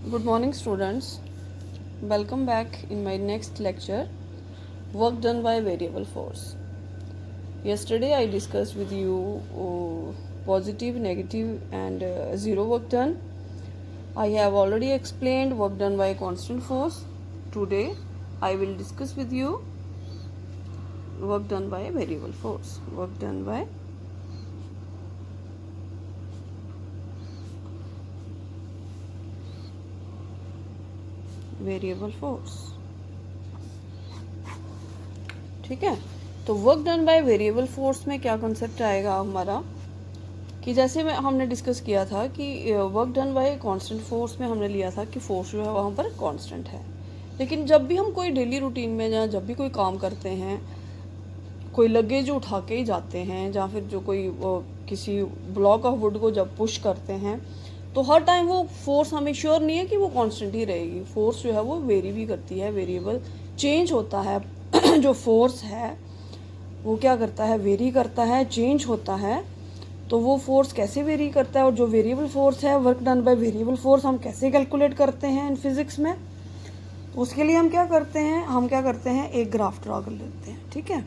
Good morning, students. Welcome back in my next lecture, work done by variable force. Yesterday I discussed with you positive, negative and zero work done. I have already explained work done by constant force. Today I will discuss with you work done by variable force. Work done by variable force. ठीक है, तो work done by variable force में क्या concept आएगा हमारा कि जैसे में हमने डिस्कस किया था कि work done bye constant force में हमने लिया था कि फोर्स जो है वहाँ पर कांस्टेंट है। लेकिन जब भी हम कोई डेली रूटीन में या जब भी कोई काम करते हैं, कोई लगेज उठा के ही जाते हैं या फिर जो कोई किसी ब्लॉक ऑफ वुड को जब पुश करते हैं तो हर टाइम वो फोर्स हमें श्योर नहीं है कि वो कांस्टेंट ही रहेगी। फोर्स जो है वो वेरी भी करती है, वेरिएबल चेंज होता है। जो फोर्स है वो क्या करता है, वेरी करता है, चेंज होता है। तो वो फोर्स कैसे वेरी करता है और जो वेरिएबल फोर्स है, work done by variable force, हम कैसे कैलकुलेट करते हैं इन फिजिक्स में। तो उसके लिए हम क्या करते हैं, एक ग्राफ ड्रॉ कर लेते हैं। ठीक है,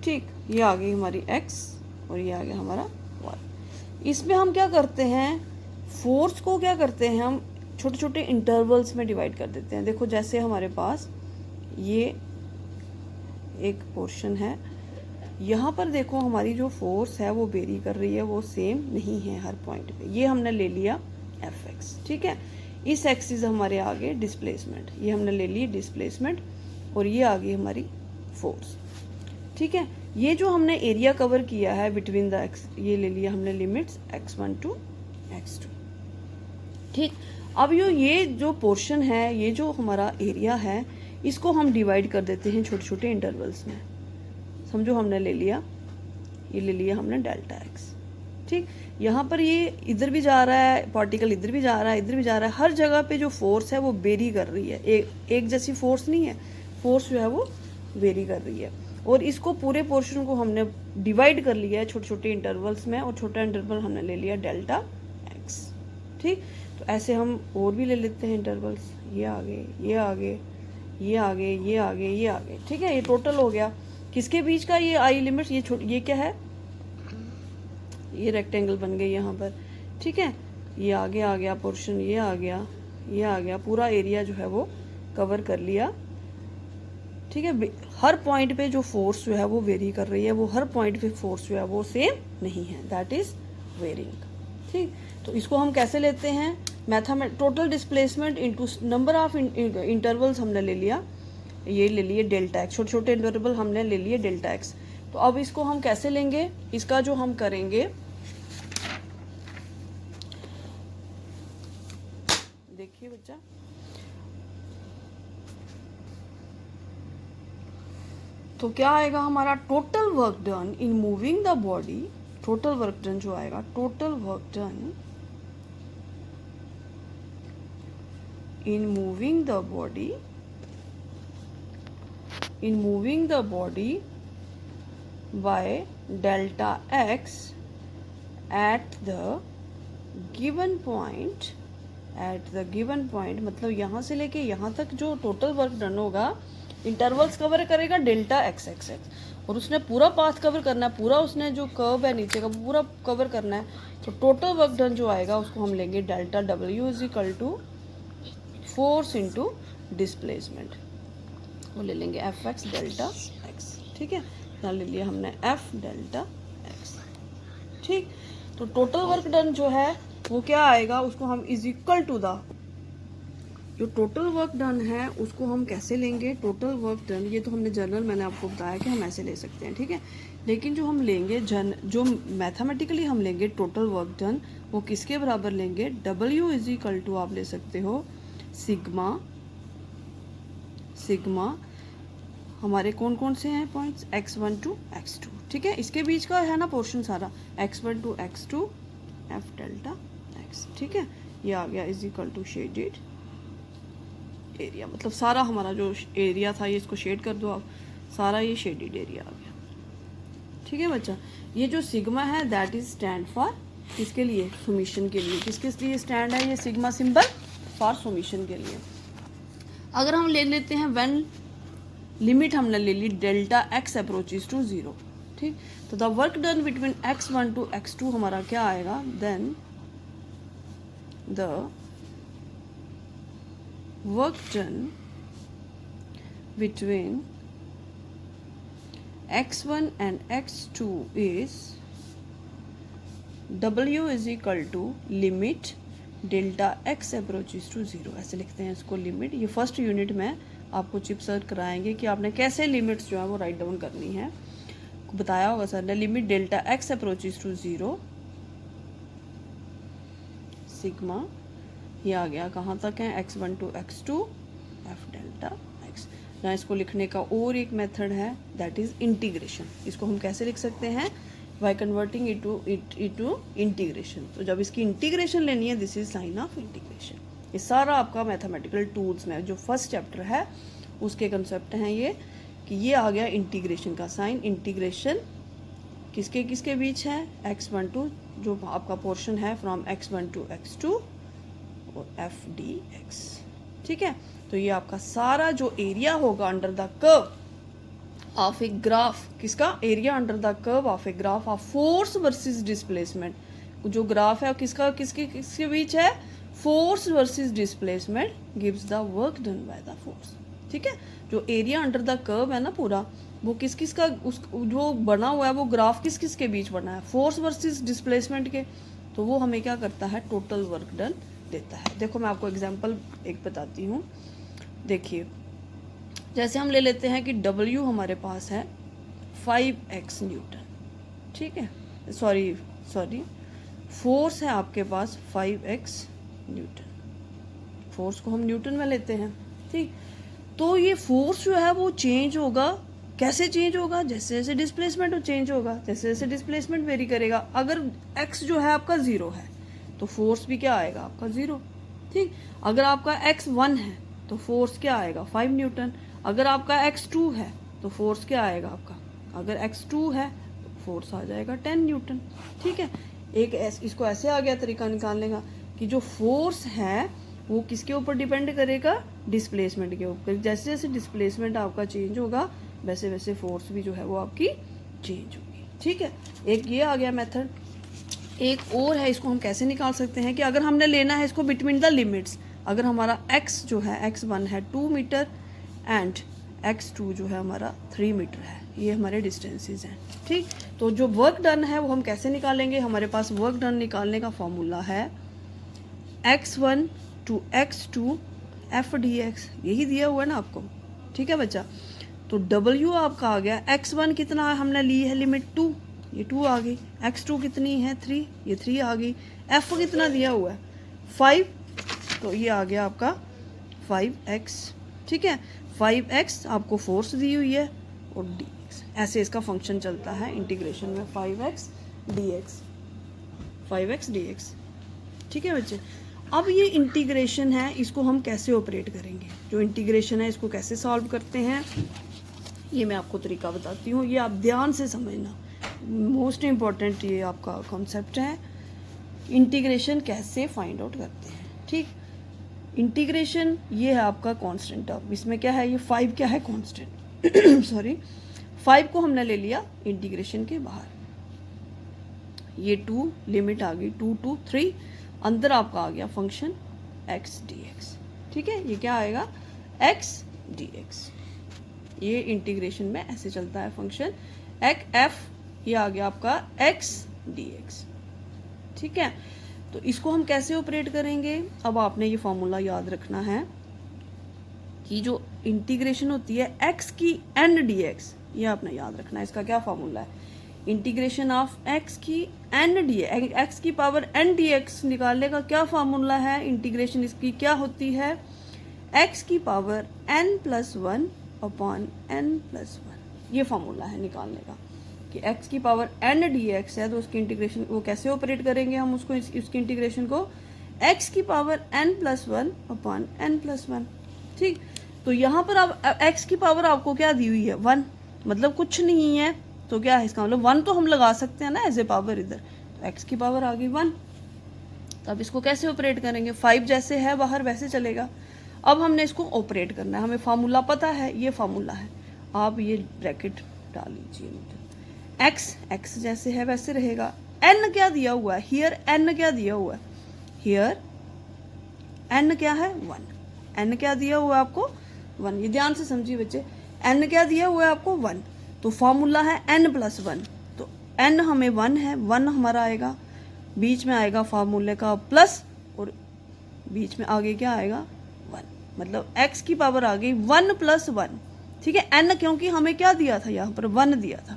ठीक, ये आ गई हमारी x और ये आ गया हमारा y। इसमें हम क्या करते हैं, फोर्स को क्या करते हैं, हम छोटे छोटे इंटरवल्स में डिवाइड कर देते हैं। देखो जैसे हमारे पास ये एक पोर्शन है, यहाँ पर देखो हमारी जो फोर्स है वो वेरी कर रही है, वो सेम नहीं है हर पॉइंट पे। ये हमने ले लिया Fx। ठीक है, इस एक्सिस हमारे आगे डिस्प्लेसमेंट, ये हमने ले ली डिस्प्लेसमेंट और ये आ गई हमारी फोर्स। ठीक है, ये जो हमने एरिया कवर किया है बिटवीन द एक्स, ये ले लिया हमने लिमिट्स x1 टू x2। ठीक, अब ये जो पोर्शन है, ये जो हमारा एरिया है, इसको हम डिवाइड कर देते हैं छोटे छोटे इंटरवल्स में। समझो हमने ले लिया, ये ले लिया हमने डेल्टा एक्स। ठीक, यहाँ पर ये इधर भी जा रहा है पार्टिकल, इधर भी जा रहा है, इधर भी जा रहा है। हर जगह पे जो फोर्स है वो वेरी कर रही है, एक जैसी फोर्स नहीं है, फोर्स जो है वो वेरी कर रही है। और इसको पूरे पोर्शन को हमने डिवाइड कर लिया है छोटे छोटे इंटरवल्स में और छोटा इंटरवल हमने ले लिया डेल्टा एक्स। ठीक, तो ऐसे हम और भी ले लेते हैं इंटरवल्स, ये आगे, ये आगे, ये आगे, ये आगे, ये आगे। ठीक है, ये टोटल हो गया किसके बीच का, ये आई लिमिट, ये क्या है, ये रेक्टेंगल बन गई यहाँ पर। ठीक है, ये आगे आ गया पोर्शन, ये आ गया, ये आ गया, पूरा एरिया जो है वो कवर कर लिया। ठीक है, हर पॉइंट पे जो फोर्स जो है वो वेरी कर रही है, वो हर पॉइंट पे फोर्स जो है वो सेम नहीं है, दैट इज वेरिंग। ठीक, तो इसको हम कैसे लेते हैं, total displacement into number of intervals हमने ले लिया, ये ले लिए डेल्टा एक्स, छोटे छोटे इंटरवल हमने ले लिए डेल्टा एक्स। तो अब इसको हम कैसे लेंगे, इसका जो हम करेंगे, देखिए बच्चा, तो क्या आएगा हमारा total work done in moving the body. Total work done जो आएगा, total work done in moving the body, in moving the body by delta x at the given point, at the given point मतलब यहाँ से लेके यहाँ तक जो total work done होगा, इंटरवल्स कवर करेगा डेल्टा एक्स एक्स एक्स, और उसने पूरा पाथ कवर करना है, पूरा उसने जो कर्व है नीचे का पूरा कवर करना है। तो टोटल वर्क डन जो आएगा उसको हम लेंगे delta W is equal to force into displacement, वो ले लेंगे एफ एक्स डेल्टा एक्स। ठीक है, यहाँ ले लिया हमने एफ डेल्टा एक्स। ठीक, तो टोटल वर्क डन जो है वो क्या आएगा, उसको हम इज इक्वल टू द, जो टोटल वर्क डन है उसको हम कैसे लेंगे, टोटल वर्क डन, ये तो हमने जनरल मैंने आपको बताया कि हम ऐसे ले सकते हैं। ठीक है, लेकिन जो हम लेंगे जो मैथमेटिकली हम लेंगे टोटल वर्क डन, वो किसके बराबर लेंगे, डब्ल्यू इज इक्वल टू आप ले सकते हो सिग्मा, सिग्मा हमारे कौन कौन से हैं पॉइंट्स, x1 टू x2। ठीक है, इसके बीच का है ना पोर्शन सारा, x1 to x2 F delta x. ठीक है, ये आ गया is equal to shaded area, मतलब सारा हमारा जो एरिया था, ये इसको शेड कर दो आप, सारा ये शेडेड एरिया आ गया। ठीक है बच्चा, ये जो सिग्मा है दैट इज स्टैंड फॉर किसके लिए, सुमिशन के लिए। किसके लिए स्टैंड है ये सिग्मा सिंबल, फॉर सुमिशन के लिए। अगर हम ले लेते हैं व्हेन लिमिट हमने ले ली डेल्टा एक्स अप्रोचेस टू 0, ठीक, तो the work done between x1 to x2 हमारा क्या आएगा, then the work done between x1 and x2 is w is equal to limit delta x approaches to 0, ऐसे लिखते हैं इसको लिमिट। ये फर्स्ट यूनिट में आपको चिप सर कराएंगे कि आपने कैसे लिमिट्स जो है वो राइट डाउन करनी है, बताया होगा सर ने। Limit delta x approaches to 0 sigma, ये आ गया कहाँ तक है, x1 to x2 f delta x। यहाँ इसको लिखने का और एक मेथड है, दैट इज इंटीग्रेशन। इसको हम कैसे लिख सकते हैं, बाय कन्वर्टिंग इटू इंटीग्रेशन। तो जब इसकी इंटीग्रेशन लेनी है, this is sine of integration. ये सारा आपका मैथमेटिकल टूल्स में जो फर्स्ट चैप्टर है उसके कंसेप्ट हैं ये, कि ये आ गया इंटीग्रेशन का साइन। इंटीग्रेशन किसके किसके बीच है, x1 टू, जो आपका पोर्शन है फ्रॉम x1 टू x2 और f dx, ठीक है। तो ये आपका सारा जो एरिया होगा under the curve of a graph, किसका area under the curve of a graph of force versus displacement. जो ग्राफ है किसका किसके बीच है, force versus displacement gives the work done by the force, ठीक है। जो एरिया अंडर द कर्व है ना पूरा, वो किस किस का उस जो बना हुआ है, वो ग्राफ किस किस के बीच बना है, फोर्स वर्सेस डिस्प्लेसमेंट के। तो वो हमें क्या करता है, टोटल वर्क डन देता है। देखो मैं आपको एग्जांपल एक बताती हूँ। देखिए जैसे हम ले लेते हैं कि W हमारे पास है 5x न्यूटन, ठीक है, सॉरी फोर्स है आपके पास 5x न्यूटन। फोर्स को हम न्यूटन में लेते हैं, ठीक। तो ये फोर्स जो है वो चेंज होगा, कैसे चेंज होगा, जैसे जैसे डिस्प्लेसमेंट चेंज होगा, जैसे जैसे डिस्प्लेसमेंट वेरी करेगा। अगर x जो है आपका 0 है तो फोर्स भी क्या आएगा आपका 0, ठीक। अगर आपका x 1 है तो फोर्स क्या आएगा 5 न्यूटन। अगर आपका x 2 है तो फोर्स क्या आएगा आपका, अगर x 2 है तो फोर्स आ जाएगा 10 न्यूटन, ठीक है। एक इसको ऐसे आ गया तरीका निकालने का कि जो फोर्स है वो किसके ऊपर डिपेंड करेगा, डिस्प्लेसमेंट के ऊपर। जैसे जैसे डिस्प्लेसमेंट आपका चेंज होगा वैसे वैसे फोर्स भी जो है वो आपकी चेंज होगी, ठीक है। एक ये आ गया मेथड। एक और है, इसको हम कैसे निकाल सकते हैं कि अगर हमने लेना है इसको बिटवीन द लिमिट्स, अगर हमारा x जो है x1 है 2 मीटर एंड x2 जो है हमारा 3 मीटर है, ये हमारे डिस्टेंसेस हैं, ठीक। तो जो वर्क डन है वो हम कैसे निकालेंगे, हमारे पास वर्क डन निकालने का फॉर्मूला है x1 to x2 f dx, यही दिया हुआ है ना आपको, ठीक है बच्चा। तो W आपका आ गया, x1 कितना हमने ली है लिमिट 2, ये 2 आ गई, x2 कितनी है 3, ये 3 आ गई, f कितना दिया हुआ है 5, तो ये आ गया आपका 5x, ठीक है। 5x आपको फोर्स दी हुई है और dx, ऐसे इसका फंक्शन चलता है इंटीग्रेशन में 5x dx, ठीक है बच्चे। अब ये इंटीग्रेशन है, इसको हम कैसे ऑपरेट करेंगे, जो इंटीग्रेशन है इसको कैसे सॉल्व करते हैं, ये मैं आपको तरीका बताती हूँ। ये आप ध्यान से समझना, मोस्ट इम्पॉर्टेंट ये आपका कॉन्सेप्ट है, इंटीग्रेशन कैसे फाइंड आउट करते हैं, ठीक। इंटीग्रेशन ये है आपका कांस्टेंट टर्म, इसमें क्या है, ये 5 क्या है कांस्टेंट सॉरी 5 को हमने ले लिया इंटीग्रेशन के बाहर, ये 2 लिमिट आ गई 2 to 3, अंदर आपका आ गया फंक्शन x dx, ठीक है। ये क्या आएगा x dx, ये इंटीग्रेशन में ऐसे चलता है फंक्शन f, ये आ गया आपका x dx, ठीक है। तो इसको हम कैसे ऑपरेट करेंगे, अब आपने ये फॉर्मूला याद रखना है कि जो इंटीग्रेशन होती है x की n dx, ये आपने याद रखना है। इसका क्या फॉर्मूला है, इंटीग्रेशन ऑफ x की n dx, x की पावर n dx निकालने का क्या फॉर्मूला है, इंटीग्रेशन इसकी क्या होती है, x की पावर n+1 अपॉन n+1, ये फॉर्मूला है निकालने का कि x की पावर n dx है, तो उसकी इंटीग्रेशन वो कैसे ऑपरेट करेंगे हम उसको, उसकी इंटीग्रेशन को x की पावर n+1 अपॉन n+1, ठीक। तो यहाँ पर अब x की पावर आपको क्या दी हुई है 1, मतलब कुछ नहीं है, तो क्या है इसका मतलब 1 तो हम लगा सकते हैं ना एज ए पावर इधर, तो x की पावर आ गई 1। तो अब इसको कैसे ऑपरेट करेंगे, 5 जैसे है बाहर वैसे चलेगा। अब हमने इसको ऑपरेट करना है, हमें फार्मूला पता है, ये फार्मूला है, आप ये ब्रैकेट डाल लीजिए। x जैसे है वैसे रहेगा। n क्या दिया हुआ है हियर, n क्या दिया हुआ है हियर, n क्या है 1, n क्या दिया हुआ है आपको 1, ये ध्यान से समझिए बच्चे, n क्या दिया हुआ है आपको 1, तो फॉर्मूला है n + 1, तो n हमें 1 है, 1 हमारा आएगा, बीच में आएगा फार्मूले का प्लस और बीच में आगे क्या आएगा 1, मतलब x की पावर आ गई 1 + 1, ठीक है। n क्योंकि हमें क्या दिया था यहाँ पर 1 दिया था,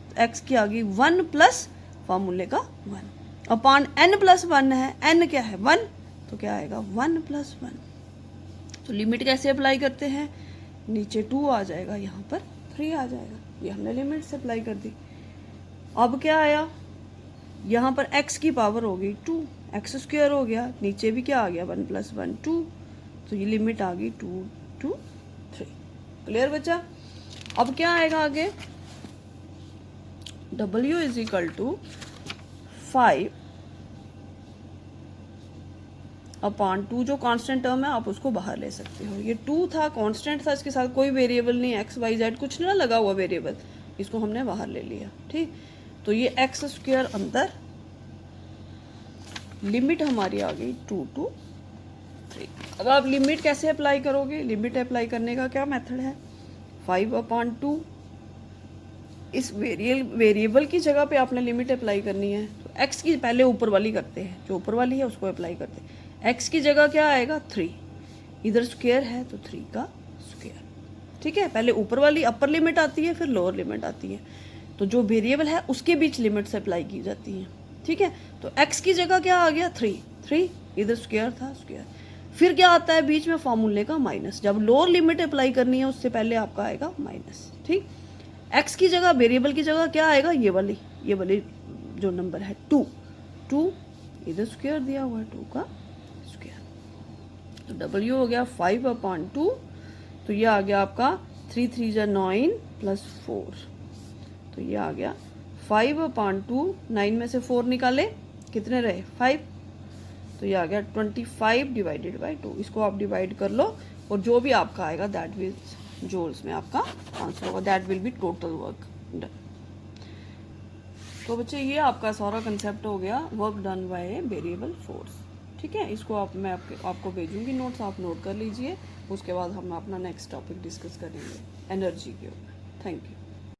तो x की आ गई 1 प्लस फार्मूले का 1 अपॉन n + 1 है, n क्या है 1, तो क्या आएगा 1 + 1। तो लिमिट कैसे अप्लाई करते हैं, नीचे 2 आ जाएगा, यहाँ पर 3 आ जाएगा, ये हमने लिमिट से अप्लाई कर दी। अब क्या आया, यहाँ पर x की पावर हो गई 2, x² हो गया, नीचे भी क्या आ गया 1 + 1 2, तो ये लिमिट आ गई 2 to 3। क्लियर बच्चा। अब क्या आएगा आगे, w = 5 अपॉन 2, जो कांस्टेंट टर्म है आप उसको बाहर ले सकते हो। ये 2 था, कांस्टेंट था, इसके साथ कोई वेरिएबल नहीं, x y z कुछ ना लगा हुआ वेरिएबल, इसको हमने बाहर ले लिया, ठीक। तो ये x² अंदर, लिमिट हमारी आ गई 2 to 3। अब आप लिमिट कैसे अप्लाई करोगे, लिमिट अप्लाई करने का क्या मेथड है, 5/2, इस वेरिएबल की जगह पे आपने लिमिट अप्लाई करनी है, तो x की पहले ऊपर वाली करते हैं, जो ऊपर वाली है उसको अप्लाई करते हैं। x की जगह क्या आएगा 3, इधर स्क्वायर है तो 3 का स्क्वायर, ठीक है। पहले ऊपर वाली अपर लिमिट आती है, फिर लोअर लिमिट आती है, तो जो वेरिएबल है उसके बीच लिमिट्स अप्लाई की जाती हैं, ठीक है। तो x की जगह क्या आ गया 3, इधर स्क्वायर था स्क्वायर, फिर क्या आता है बीच में फार्मूले का माइनस, जब लोअर लिमिट अप्लाई करनी है उससे पहले आपका आएगा माइनस, ठीक। x की जगह वेरिएबल की जगह क्या आएगा, ये वाली जो नंबर है 2 इधर स्क्वायर दिया हुआ है 2 का स्क्वायर, तो w हो गया 5/2, तो ये आ गया आपका 3 3 = 9 + 4, तो ये आ गया 5/2, 9 में से 4 निकाले कितने रहे 5, तो ये आ गया 25/2, इसको आप डिवाइड कर लो और जो भी आपका आएगा दैट विल जूल्स में आपका आंसर होगा, that will be total work done. तो बच्चे ये आपका सारा कंसेप्ट हो गया, work done bye a variable force, ठीक है। इसको मैं आपको भेजूंगी नोट्स, आप नोट कर लीजिए, उसके बाद हम अपना नेक्स्ट टॉपिक डिस्कस करेंगे एनर्जी के ऊपर। Thank you.